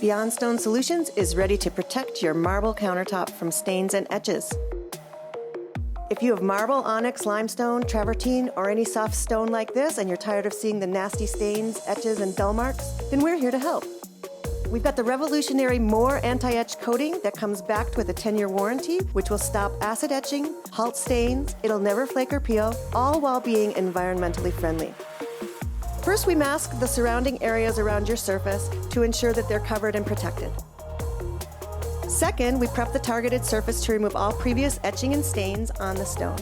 Beyond Stone Solutions is ready to protect your marble countertop from stains and etches. If you have marble, onyx, limestone, travertine, or any soft stone like this and you're tired of seeing the nasty stains, etches, and dull marks, then we're here to help. We've got the revolutionary MORE Anti-Etch coating that comes backed with a 10-year warranty, which will stop acid etching, halt stains, it'll never flake or peel, all while being environmentally friendly. First, we mask the surrounding areas around your surface to ensure that they're covered and protected. Second, we prep the targeted surface to remove all previous etching and stains on the stone.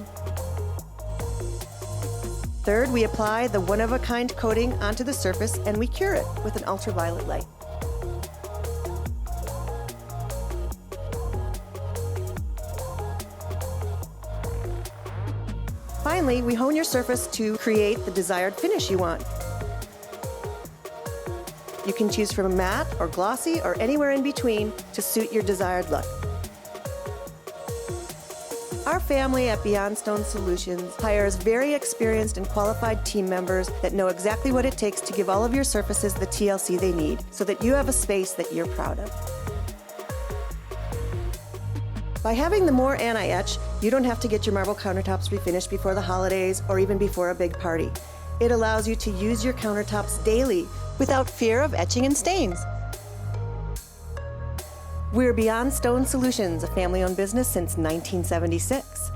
Third, we apply the one-of-a-kind coating onto the surface and we cure it with an ultraviolet light. Finally, we hone your surface to create the desired finish you want. You can choose from a matte or glossy or anywhere in between to suit your desired look. Our family at Beyond Stone Solutions hires very experienced and qualified team members that know exactly what it takes to give all of your surfaces the TLC they need so that you have a space that you're proud of. By having the MORE Anti-Etch, you don't have to get your marble countertops refinished before the holidays or even before a big party. It allows you to use your countertops daily without fear of etching and stains. We're Beyond Stone Solutions, a family-owned business since 1976.